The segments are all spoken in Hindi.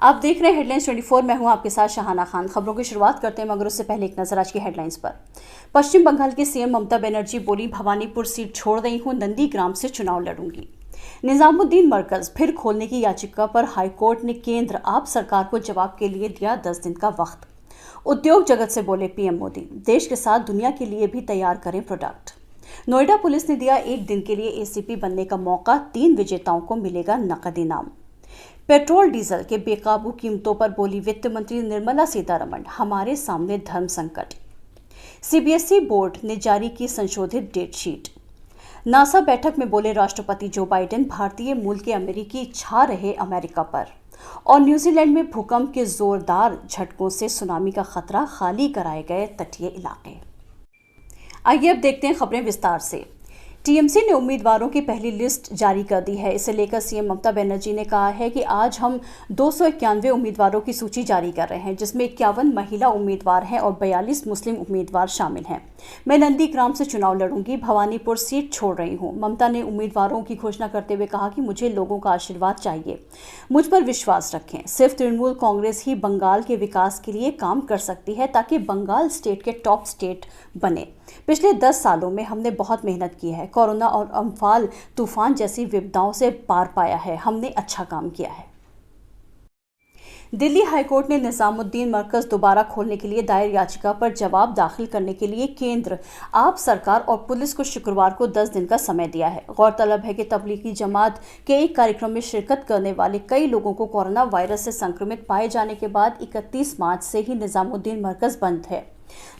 आप देख रहे हैं हेडलाइंस 24। मैं हूं आपके साथ शाहाना खान। खबरों की शुरुआत करते हैं मगर उससे पहले एक नजर आज की हेडलाइंस पर। पश्चिम बंगाल की सीएम ममता बनर्जी बोली, भवानीपुर सीट छोड़ रही हूं, नंदीग्राम से चुनाव लड़ूंगी। निजामुद्दीन मरकज फिर खोलने की याचिका पर हाईकोर्ट ने केंद्र आप सरकार को जवाब के लिए दिया 10 दिन का वक्त। उद्योग जगत से बोले पीएम मोदी, देश के साथ दुनिया के लिए भी तैयार करें प्रोडक्ट। नोएडा पुलिस ने दिया एक दिन के लिए एसीपी बनने का मौका, 3 विजेताओं को मिलेगा नकद इनाम। पेट्रोल डीजल के बेकाबू कीमतों पर बोली वित्त मंत्री निर्मला सीतारमण, हमारे सामने धर्म संकट। सीबीएसई बोर्ड ने जारी की संशोधित डेट शीट। नासा बैठक में बोले राष्ट्रपति जो बाइडेन, भारतीय मूल के अमेरिकी छा रहे अमेरिका पर। और न्यूजीलैंड में भूकंप के जोरदार झटकों से सुनामी का खतरा, खाली कराए गए तटीय इलाके। आइए अब देखते हैं खबरें विस्तार से। टीएमसी ने उम्मीदवारों की पहली लिस्ट जारी कर दी है। इसे लेकर सीएम ममता बनर्जी ने कहा है कि आज हम 291 उम्मीदवारों की सूची जारी कर रहे हैं, जिसमें 51 महिला उम्मीदवार हैं और 42 मुस्लिम उम्मीदवार शामिल हैं। मैं नंदीग्राम से चुनाव लड़ूंगी, भवानीपुर सीट छोड़ रही हूं। ममता ने उम्मीदवारों की घोषणा करते हुए कहा कि मुझे लोगों का आशीर्वाद चाहिए, मुझ पर विश्वास रखें। सिर्फ तृणमूल कांग्रेस ही बंगाल के विकास के लिए काम कर सकती है ताकि बंगाल स्टेट के टॉप स्टेट बने। पिछले 10 सालों में हमने बहुत मेहनत की है, कोरोना और अम्फान तूफान जैसी विपदाओं से पार पाया है, हमने अच्छा काम किया है। दिल्ली हाईकोर्ट ने निजामुद्दीन मरकज दोबारा खोलने के लिए दायर याचिका पर जवाब दाखिल करने के लिए केंद्र, आप सरकार और पुलिस को शुक्रवार को 10 दिन का समय दिया है। गौरतलब है कि तबलीगी जमात के एक कार्यक्रम में शिरकत करने वाले कई लोगों को कोरोना वायरस से संक्रमित पाए जाने के बाद 31 मार्च से ही निजामुद्दीन मरकज बंद है।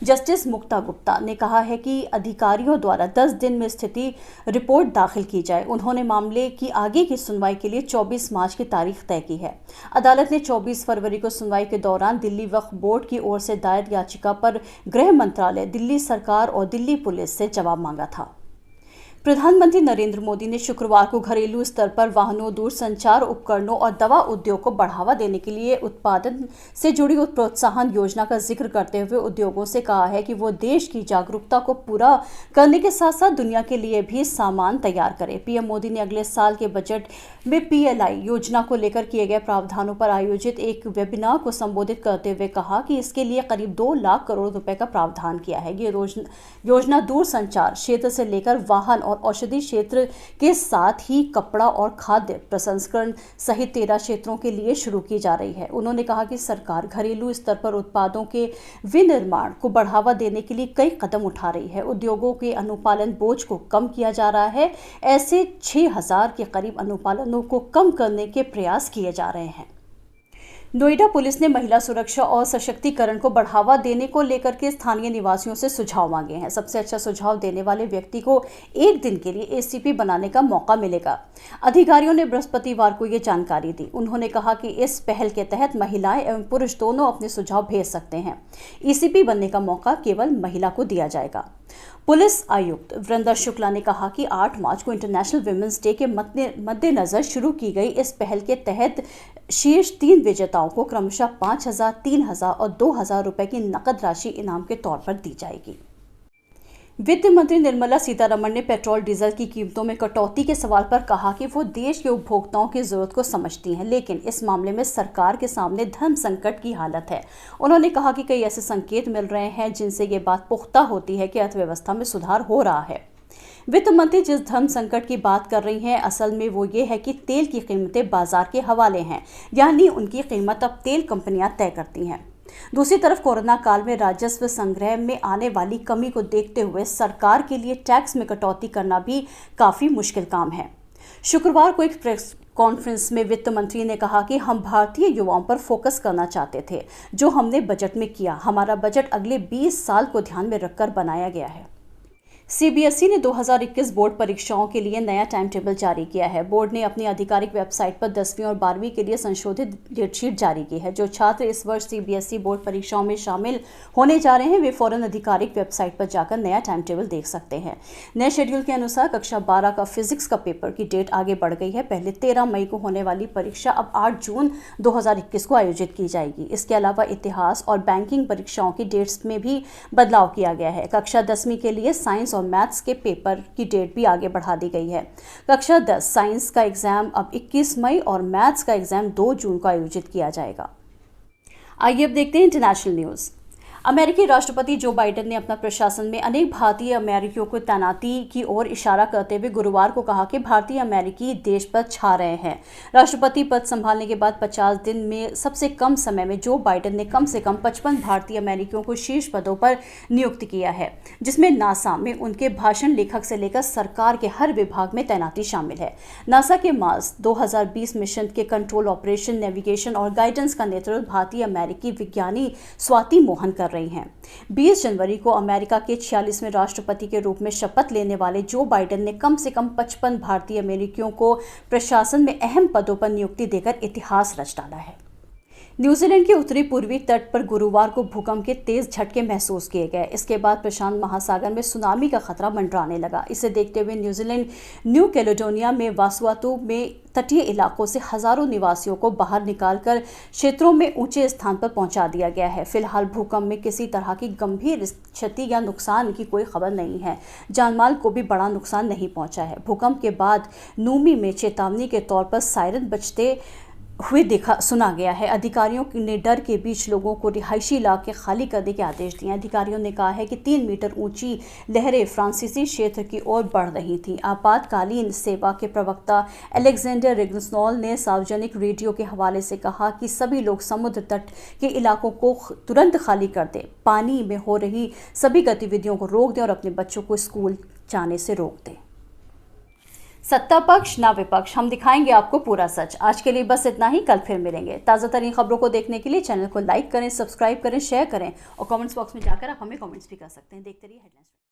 जस्टिस मुक्ता गुप्ता ने कहा है कि अधिकारियों द्वारा 10 दिन में स्थिति रिपोर्ट दाखिल की जाए। उन्होंने मामले की आगे की सुनवाई के लिए 24 मार्च की तारीख तय की है। अदालत ने 24 फरवरी को सुनवाई के दौरान दिल्ली वक्फ बोर्ड की ओर से दायर याचिका पर गृह मंत्रालय, दिल्ली सरकार और दिल्ली पुलिस से जवाब मांगा था। प्रधानमंत्री नरेंद्र मोदी ने शुक्रवार को घरेलू स्तर पर वाहनों, दूरसंचार उपकरणों और दवा उद्योग को बढ़ावा देने के लिए उत्पादन से जुड़ी प्रोत्साहन योजना का जिक्र करते हुए उद्योगों से कहा है कि वो देश की जागरूकता को पूरा करने के साथ साथ दुनिया के लिए भी सामान तैयार करें। पीएम मोदी ने अगले साल के बजट में पीएलआई योजना को लेकर किए गए प्रावधानों पर आयोजित एक वेबिनार को संबोधित करते हुए कहा कि इसके लिए करीब 2 लाख करोड़ रुपए का प्रावधान किया है। ये योजना दूरसंचार क्षेत्र से लेकर वाहन और औषधि क्षेत्र के साथ ही कपड़ा और खाद्य प्रसंस्करण सहित 13 क्षेत्रों के लिए शुरू की जा रही है। उन्होंने कहा कि सरकार घरेलू स्तर पर उत्पादों के विनिर्माण को बढ़ावा देने के लिए कई कदम उठा रही है। उद्योगों के अनुपालन बोझ को कम किया जा रहा है। ऐसे 6000 के करीब अनुपालनों को कम करने के प्रयास किए जा रहे हैं। नोएडा पुलिस ने महिला सुरक्षा और सशक्तिकरण को बढ़ावा देने को लेकर के स्थानीय निवासियों से सुझाव मांगे हैं। सबसे अच्छा सुझाव देने वाले व्यक्ति को एक दिन के लिए एसीपी बनाने का मौका मिलेगा। अधिकारियों ने बृहस्पतिवार को ये जानकारी दी। उन्होंने कहा कि इस पहल के तहत महिलाएं एवं पुरुष दोनों अपने सुझाव भेज सकते हैं। एसीपी बनने का मौका केवल महिला को दिया जाएगा। पुलिस आयुक्त वृंदा शुक्ला ने कहा कि 8 मार्च को इंटरनेशनल विमेंस डे के मद्देनजर शुरू की गई इस पहल के तहत शीर्ष 3 विजेताओं को क्रमशः 5,000, 3,000 और 2,000 रुपए की नकद राशि इनाम के तौर पर दी जाएगी। वित्त मंत्री निर्मला सीतारमण ने पेट्रोल डीजल की कीमतों में कटौती के सवाल पर कहा कि वो देश के उपभोक्ताओं की जरूरत को समझती हैं, लेकिन इस मामले में सरकार के सामने धर्म संकट की हालत है। उन्होंने कहा कि कई ऐसे संकेत मिल रहे हैं जिनसे ये बात पुख्ता होती है कि अर्थव्यवस्था में सुधार हो रहा है। वित्त मंत्री जिस धर्म संकट की बात कर रही हैं, असल में वो ये है कि तेल की कीमतें बाजार के हवाले हैं, यानी उनकी कीमत अब तेल कंपनियां तय करती हैं। दूसरी तरफ कोरोना काल में राजस्व संग्रह में आने वाली कमी को देखते हुए सरकार के लिए टैक्स में कटौती करना भी काफी मुश्किल काम है। शुक्रवार को एक प्रेस कॉन्फ्रेंस में वित्त मंत्री ने कहा कि हम भारतीय युवाओं पर फोकस करना चाहते थे, जो हमने बजट में किया। हमारा बजट अगले 20 साल को ध्यान में रखकर बनाया गया है। सीबीएसई ने 2021 बोर्ड परीक्षाओं के लिए नया टाइम टेबल जारी किया है। बोर्ड ने अपनी आधिकारिक वेबसाइट पर 10वीं और 12वीं के लिए संशोधित डेटशीट जारी की है। जो छात्र इस वर्ष सीबीएसई बोर्ड परीक्षाओं में शामिल होने जा रहे हैं, वे फौरन आधिकारिक वेबसाइट पर जाकर नया टाइम टेबल देख सकते हैं। नए शेड्यूल के अनुसार कक्षा 12 का फिजिक्स का पेपर की डेट आगे बढ़ गई है। पहले 13 मई को होने वाली परीक्षा अब 8 जून 2021 को आयोजित की जाएगी। इसके अलावा इतिहास और बैंकिंग परीक्षाओं की डेट्स में भी बदलाव किया गया है। कक्षा 10वीं के लिए साइंस साइंस और मैथ्स के पेपर की डेट भी आगे बढ़ा दी गई है। कक्षा 10 साइंस का एग्जाम अब 21 मई और मैथ्स का एग्जाम 2 जून को आयोजित किया जाएगा। आइए अब देखते हैं इंटरनेशनल न्यूज़। अमेरिकी राष्ट्रपति जो बाइडेन ने अपना प्रशासन में अनेक भारतीय अमेरिकियों को तैनाती की ओर इशारा करते हुए गुरुवार को कहा कि भारतीय अमेरिकी देश पर छा रहे हैं। राष्ट्रपति पद संभालने के बाद 50 दिन में सबसे कम समय में जो बाइडेन ने कम से कम 55 भारतीय अमेरिकियों को शीर्ष पदों पर नियुक्त किया है, जिसमें नासा में उनके भाषण लेखक से लेकर सरकार के हर विभाग में तैनाती शामिल है। नासा के मार्स 2020 मिशन के कंट्रोल, ऑपरेशन, नेविगेशन और गाइडेंस का नेतृत्व भारतीय अमेरिकी विज्ञानी स्वाति मोहन कर रही हैं। 20 जनवरी को अमेरिका के 46वें राष्ट्रपति के रूप में शपथ लेने वाले जो बाइडेन ने कम से कम 55 भारतीय अमेरिकियों को प्रशासन में अहम पदों पर नियुक्ति देकर इतिहास रच डाला है। न्यूजीलैंड के उत्तरी पूर्वी तट पर गुरुवार को भूकंप के तेज झटके महसूस किए गए। इसके बाद प्रशांत महासागर में सुनामी का खतरा मंडराने लगा। इसे देखते हुए न्यूजीलैंड न्यू कैलेडोनिया में वासुआतू में तटीय इलाकों से हजारों निवासियों को बाहर निकालकर क्षेत्रों में ऊंचे स्थान पर पहुंचा दिया गया है। फिलहाल भूकंप में किसी तरह की गंभीर क्षति या नुकसान की कोई खबर नहीं है। जानमाल को भी बड़ा नुकसान नहीं पहुंचा है। भूकंप के बाद नूमी में चेतावनी के तौर पर सायरन बजते हुए सुना गया है। अधिकारियों ने डर के बीच लोगों को रिहायशी इलाके खाली करने के आदेश दिए। अधिकारियों ने कहा है कि 3 मीटर ऊंची लहरें फ्रांसीसी क्षेत्र की ओर बढ़ रही थीं। आपातकालीन सेवा के प्रवक्ता अलेक्जेंडर रिग्नसनॉल ने सार्वजनिक रेडियो के हवाले से कहा कि सभी लोग समुद्र तट के इलाकों को तुरंत खाली कर दें, पानी में हो रही सभी गतिविधियों को रोक दें और अपने बच्चों को स्कूल जाने से रोक दें। सत्ता पक्ष ना विपक्ष, हम दिखाएंगे आपको पूरा सच। आज के लिए बस इतना ही, कल फिर मिलेंगे। ताज़ा तरीन खबरों को देखने के लिए चैनल को लाइक करें, सब्सक्राइब करें, शेयर करें और कमेंट्स बॉक्स में जाकर आप हमें कमेंट्स भी कर सकते हैं। देखते रहिए हेडलाइंस।